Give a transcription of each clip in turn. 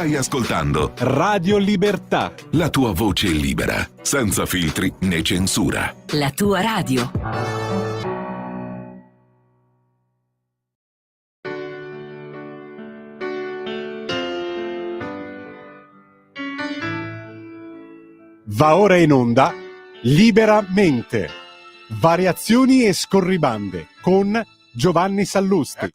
Stai ascoltando Radio Libertà, la tua voce libera, senza filtri né censura. La tua radio. va ora in onda Liberamente, variazioni e scorribande con Giovanni Sallusti.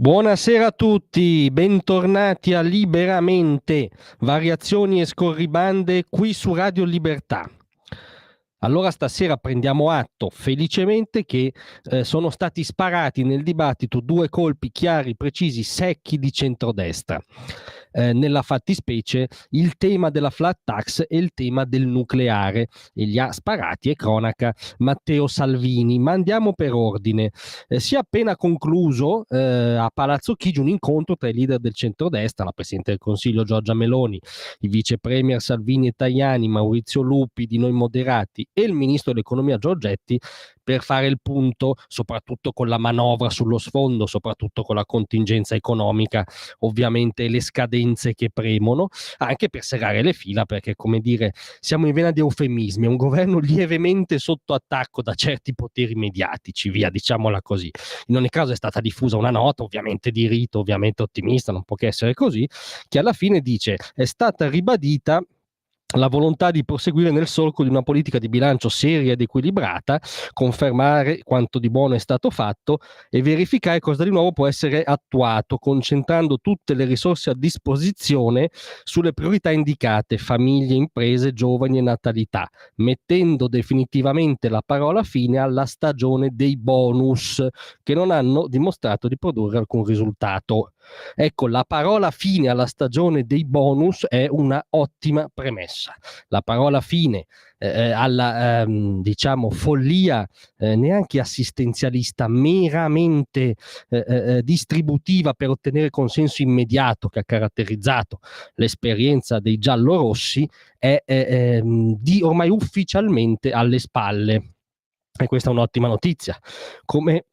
Buonasera a tutti, bentornati a Liberamente, variazioni e scorribande qui su Radio Libertà. Allora stasera prendiamo atto felicemente che sono stati sparati nel dibattito due colpi chiari, precisi, secchi di centrodestra. Nella fattispecie il tema della flat tax e il tema del nucleare, e li ha sparati, è cronaca, Matteo Salvini. Ma andiamo per ordine. Si è appena concluso a Palazzo Chigi un incontro tra i leader del centrodestra, la Presidente del Consiglio Giorgia Meloni, i vice premier Salvini e Tajani, Maurizio Lupi di Noi Moderati e il ministro dell'economia Giorgetti, per fare il punto soprattutto con la manovra sullo sfondo, soprattutto con la contingenza economica, ovviamente le scadenze che premono, anche per serrare le fila, perché, come dire, siamo in vena di eufemismi, è un governo lievemente sotto attacco da certi poteri mediatici, via, diciamola così. In ogni caso è stata diffusa una nota, ovviamente di rito, ovviamente ottimista, non può che essere così, che alla fine dice: è stata ribadita la volontà di proseguire nel solco di una politica di bilancio seria ed equilibrata, confermare quanto di buono è stato fatto e verificare cosa di nuovo può essere attuato, concentrando tutte le risorse a disposizione sulle priorità indicate: famiglie, imprese, giovani e natalità, mettendo definitivamente la parola fine alla stagione dei bonus, che non hanno dimostrato di produrre alcun risultato. Ecco, la parola fine alla stagione dei bonus è una ottima premessa. La parola fine alla diciamo follia neanche assistenzialista, meramente distributiva per ottenere consenso immediato, che ha caratterizzato l'esperienza dei giallorossi, è di ormai ufficialmente alle spalle. E questa è un'ottima notizia. Come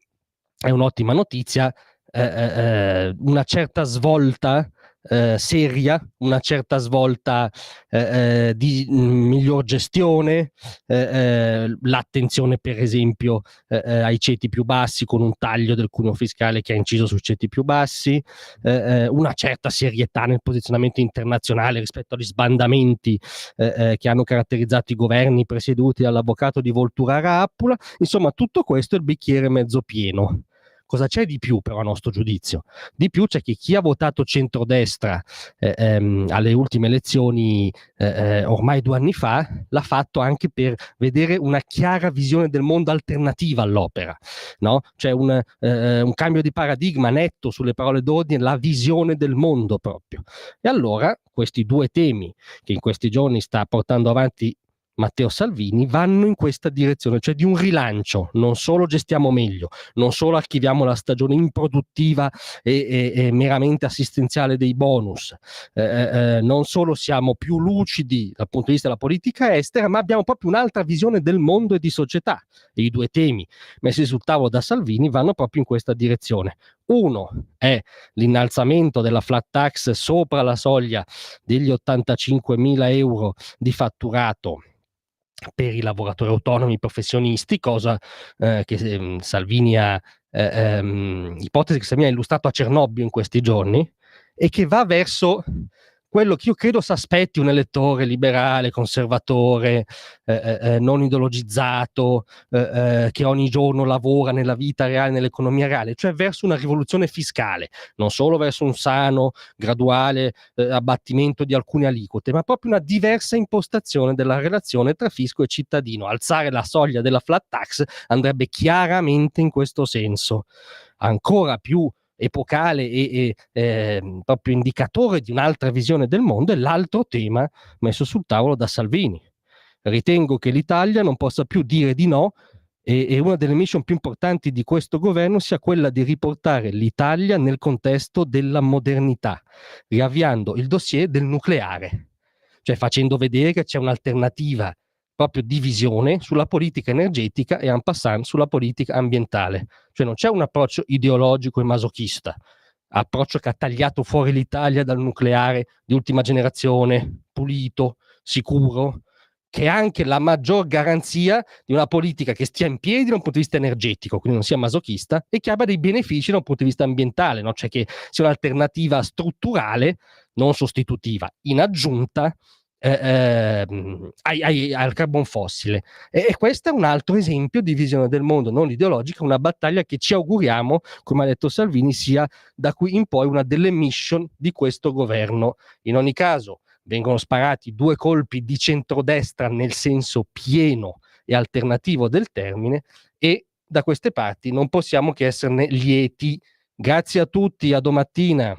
è un'ottima notizia una certa svolta seria, una certa svolta di miglior gestione, l'attenzione per esempio ai ceti più bassi, con un taglio del cuneo fiscale che ha inciso sui ceti più bassi, una certa serietà nel posizionamento internazionale rispetto agli sbandamenti che hanno caratterizzato i governi presieduti dall'avvocato di Voltura Rappula. Insomma, tutto questo è il bicchiere mezzo pieno. Cosa c'è di più, però, a nostro giudizio? Di più c'è che chi ha votato centrodestra alle ultime elezioni ormai 2 anni fa, l'ha fatto anche per vedere una chiara visione del mondo alternativa all'opera, no? C'è un cambio di paradigma netto sulle parole d'ordine, la visione del mondo proprio. E allora questi due temi che in questi giorni sta portando avanti Matteo Salvini vanno in questa direzione, cioè di un rilancio. Non solo gestiamo meglio, non solo archiviamo la stagione improduttiva e meramente assistenziale dei bonus, non solo siamo più lucidi dal punto di vista della politica estera, ma abbiamo proprio un'altra visione del mondo e di società. E i due temi messi sul tavolo da Salvini vanno proprio in questa direzione. Uno è l'innalzamento della flat tax sopra la soglia degli 85.000 euro di fatturato per i lavoratori autonomi professionisti, cosa che Salvini ha ipotesi che Salvini ha illustrato a Cernobbio in questi giorni, e che va verso quello che io credo si aspetti un elettore liberale, conservatore, non ideologizzato, che ogni giorno lavora nella vita reale, nell'economia reale, cioè verso una rivoluzione fiscale, non solo verso un sano, graduale abbattimento di alcune aliquote, ma proprio una diversa impostazione della relazione tra fisco e cittadino. Alzare la soglia della flat tax andrebbe chiaramente in questo senso. Ancora più epocale e proprio indicatore di un'altra visione del mondo è l'altro tema messo sul tavolo da Salvini. Ritengo che l'Italia non possa più dire di no e una delle mission più importanti di questo governo sia quella di riportare l'Italia nel contesto della modernità, riavviando il dossier del nucleare, cioè facendo vedere che c'è un'alternativa proprio di visione sulla politica energetica e en passant sulla politica ambientale. Cioè non c'è un approccio ideologico e masochista, approccio che ha tagliato fuori l'Italia dal nucleare di ultima generazione, pulito, sicuro, che è anche la maggior garanzia di una politica che stia in piedi da un punto di vista energetico, quindi non sia masochista, e che abbia dei benefici da un punto di vista ambientale, no? Cioè che sia un'alternativa strutturale, non sostitutiva, in aggiunta al carbon fossile. E questo è un altro esempio di visione del mondo non ideologica, una battaglia che ci auguriamo, come ha detto Salvini, sia da qui in poi una delle mission di questo governo. In ogni caso vengono sparati 2 colpi di centrodestra nel senso pieno e alternativo del termine, e da queste parti non possiamo che esserne lieti. Grazie a tutti, a domattina.